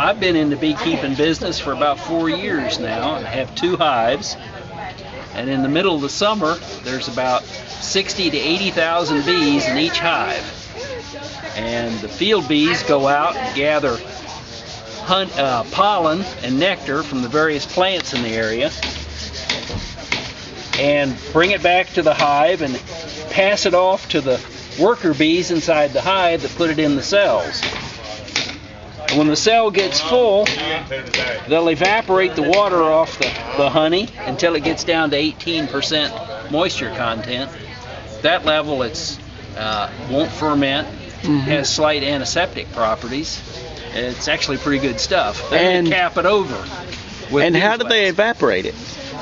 I've been in the beekeeping business for about 4 years now, and I have 2 hives. And in the middle of the summer, there's about 60 to 80,000 bees in each hive. And the field bees go out and gather pollen and nectar from the various plants in the area and bring it back to the hive and pass it off to the worker bees inside the hive that put it in the cells. And when the cell gets full, they'll evaporate the water off the honey until it gets down to 18% moisture content. That level it won't ferment, has slight antiseptic properties. It's actually pretty good stuff. Then they cap it over with And how do they evaporate it?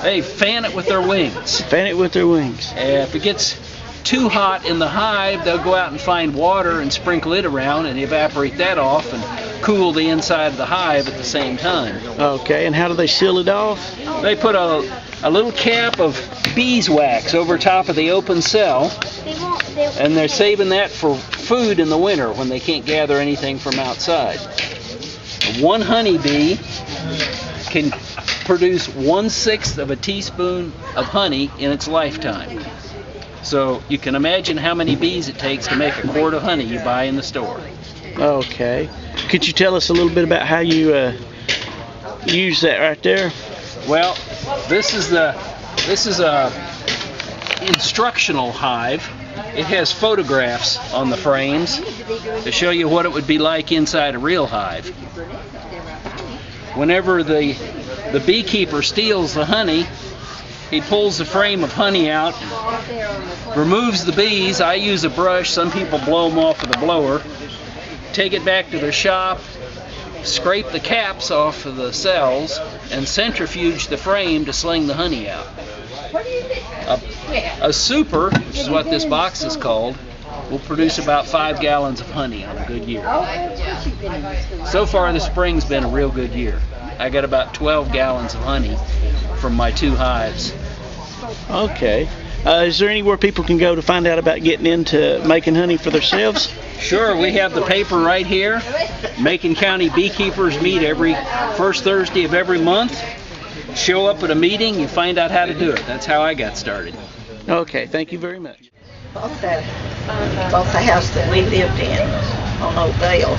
They fan it with their wings. Fan it with their wings. If it gets too hot in the hive, they'll go out and find water and sprinkle it around and evaporate that off and cool the inside of the hive at the same time. Okay, and how do they seal it off? They put a little cap of beeswax over top of the open cell, and they're saving that for food in the winter when they can't gather anything from outside. One honeybee can produce 1/6 of a teaspoon of honey in its lifetime. So you can imagine how many bees it takes to make a quart of honey you buy in the store. Okay. Could you tell us a little bit about how you use that right there? Well, this is a instructional hive. It has photographs on the frames to show you what it would be like inside a real hive. Whenever the beekeeper steals the honey, he pulls the frame of honey out, removes the bees. I use a brush. Some people blow them off with a blower. Take it back to their shop, scrape the caps off of the cells, and centrifuge the frame to sling the honey out. A super, which is what this box is called, will produce about 5 gallons of honey on a good year. So far, the spring's been a real good year. I got about 12 gallons of honey from my 2 hives. Okay. Is there anywhere people can go to find out about getting into making honey for themselves? Sure, we have the paper right here. Macon County beekeepers meet every first Thursday of every month. Show up at a meeting, you find out how to do it. That's how I got started. Okay, thank you very much. Bought the house that we lived in on Old Dale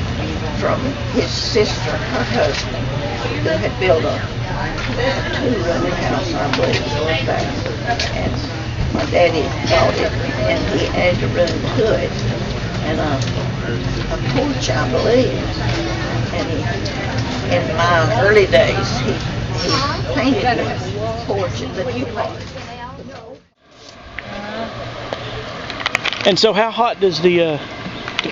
from his sister, her husband, who had built a 2-room house, I believe, back. And my daddy bought it, and he added a room to it, and a porch, I believe. And in my early days, he painted the porch and the view porch. And so how hot does the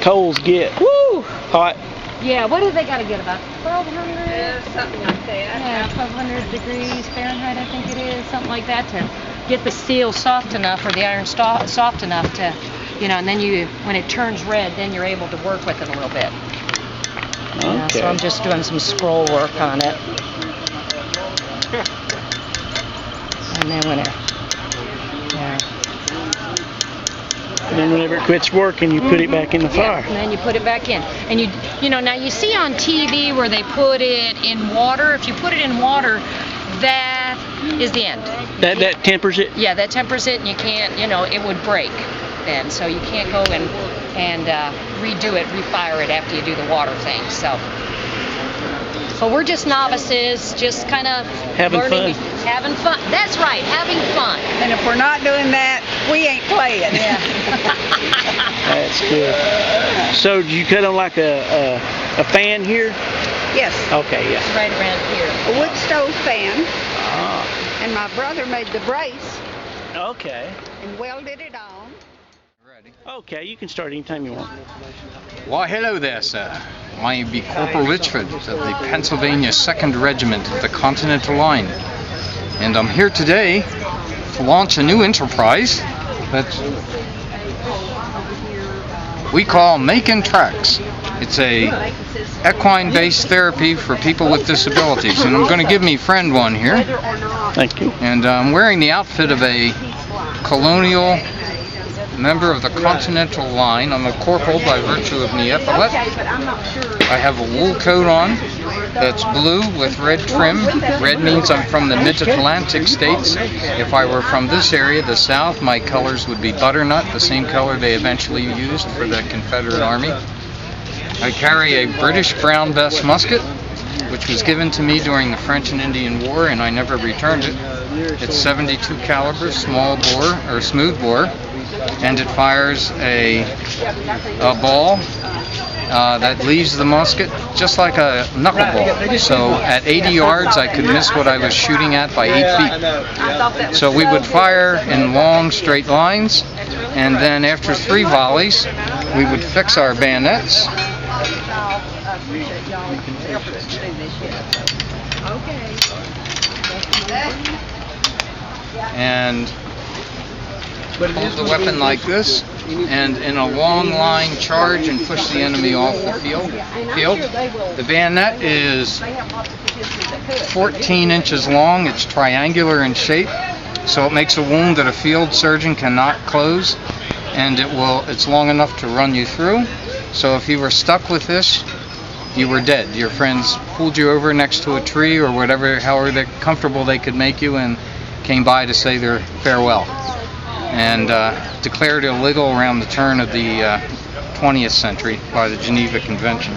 coals get? Woo! Hot? Yeah, what do they got to get, about 1,200? Yeah, something like that. Yeah, 1,200 degrees Fahrenheit, I think it is, something like that, to get the steel soft enough, or the iron soft enough to, and then when it turns red, then you're able to work with it a little bit. Okay. So I'm just doing some scroll work on it. And then whenever it quits working, you put it back in the fire. And then you put it back in. And now you see on TV where they put it in water. If you put it in water, that is the end. That tempers it? Yeah, that tempers it, and you can't, it would break then. So you can't go and redo it, refire it after you do the water thing. So we're just novices, just kind of learning. Having fun. That's right, having fun. And if we're not doing that, we ain't playing. Yeah. That's good. So do you cut on like a fan here? Yes. Okay, yeah. Right around here. A wood stove fan. Ah. And my brother made the brace Okay. and welded it on. Okay, you can start anytime you want. Well, hello there, sir. My name is Corporal Richford of the Pennsylvania 2nd Regiment of the Continental Line. And I'm here today to launch a new enterprise that we call Macon Tracks. It's a equine-based therapy for people with disabilities. And I'm going to give me friend one here. Thank you. And I'm wearing the outfit of a colonial member of the Continental Line. I'm a corporal by virtue of the epaulet. I have a wool coat on, that's blue with red trim. Red means I'm from the Mid-Atlantic states. If I were from this area, the South, my colors would be butternut, the same color they eventually used for the Confederate Army. I carry a British brown vest musket, which was given to me during the French and Indian War, and I never returned it. It's 72 caliber, small bore or smooth bore, and it fires a ball that leaves the musket just like a knuckleball. So at 80 yards, I could miss what I was shooting at by 8 feet. So we would fire in long, straight lines, and then after 3 volleys, we would fix our bayonets. And hold the weapon like this, and in a long line charge and push the enemy off the field. The bayonet is 14 inches long. It's triangular in shape, so it makes a wound that a field surgeon cannot close, and it's long enough to run you through. So if you were stuck with this, you were dead. Your friends pulled you over next to a tree or whatever, however comfortable they could make you, and came by to say their farewell. And declared illegal around the turn of the 20th century by the Geneva Convention.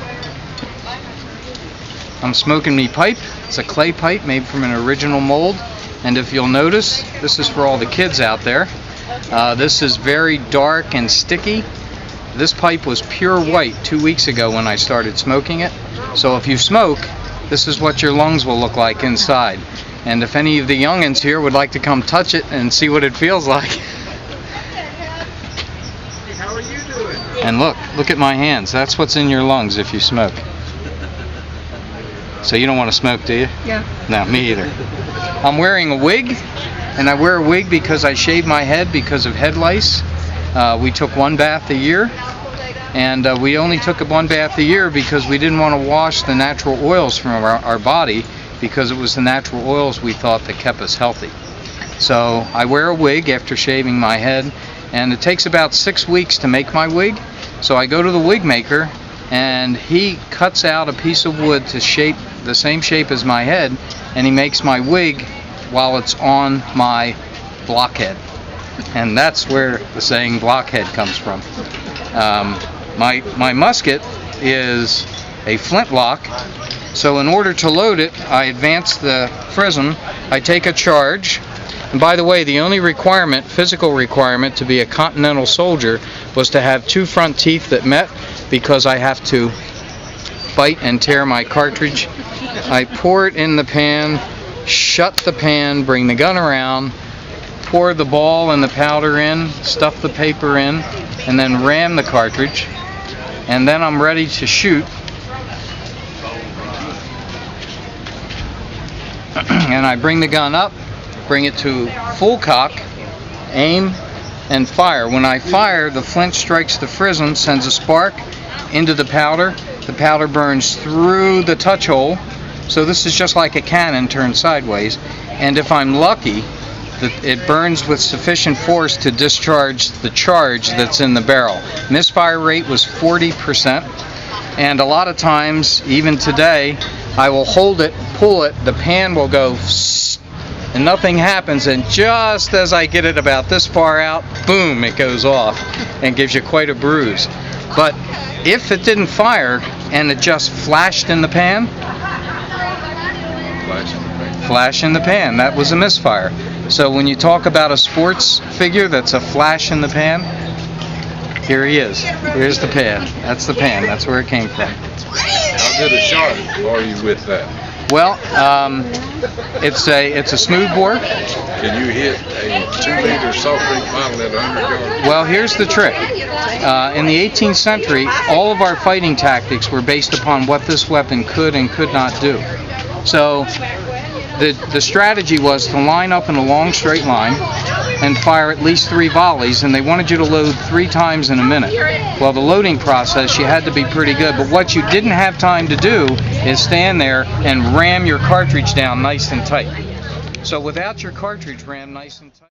I'm smoking me pipe. It's a clay pipe made from an original mold, and if you'll notice, this is for all the kids out there. This is very dark and sticky. This pipe was pure white 2 weeks ago when I started smoking it. So if you smoke, this is what your lungs will look like inside. And if any of the youngins here would like to come touch it and see what it feels like. And look at my hands. That's what's in your lungs if you smoke. So you don't want to smoke, do you? Yeah. No, me either. I'm wearing a wig, and I wear a wig because I shave my head because of head lice. We took 1 bath a year, and we only took 1 bath a year because we didn't want to wash the natural oils from our body, because it was the natural oils we thought that kept us healthy. So I wear a wig after shaving my head, and it takes about 6 weeks to make my wig. So I go to the wig maker, and he cuts out a piece of wood to shape the same shape as my head, and he makes my wig while it's on my blockhead. And that's where the saying blockhead comes from. My musket is a flintlock, so in order to load it, I advance the prism, I take a charge. And by the way, the only requirement, physical requirement, to be a Continental soldier was to have 2 front teeth that met, because I have to bite and tear my cartridge. I pour it in the pan, shut the pan, bring the gun around, pour the ball and the powder in, stuff the paper in, and then ram the cartridge. And then I'm ready to shoot. And I bring the gun up, bring it to full cock, aim, and fire. When I fire, the flint strikes the prism, sends a spark into the powder. The powder burns through the touch hole. So this is just like a cannon turned sideways. And if I'm lucky, it burns with sufficient force to discharge the charge that's in the barrel. Misfire rate was 40%. And a lot of times, even today, I will hold it, pull it, the pan will go and nothing happens, and just as I get it about this far out, boom, it goes off and gives you quite a bruise. But if it didn't fire and it just flashed in the pan, flash in the pan, that was a misfire. So when you talk about a sports figure that's a flash in the pan, here he is. Here's the pan. That's the pan. That's where it came from. How good a shot are you with that? Well, it's a smooth bore. Can you hit a 2-liter soft drink bottle at 100 yards? Well, here's the trick. In the 18th century, all of our fighting tactics were based upon what this weapon could and could not do. So the strategy was to line up in a long straight line and fire at least 3 volleys, and they wanted you to load 3 times in a minute. Well, the loading process, you had to be pretty good, but what you didn't have time to do is stand there and ram your cartridge down nice and tight. So without your cartridge rammed nice and tight,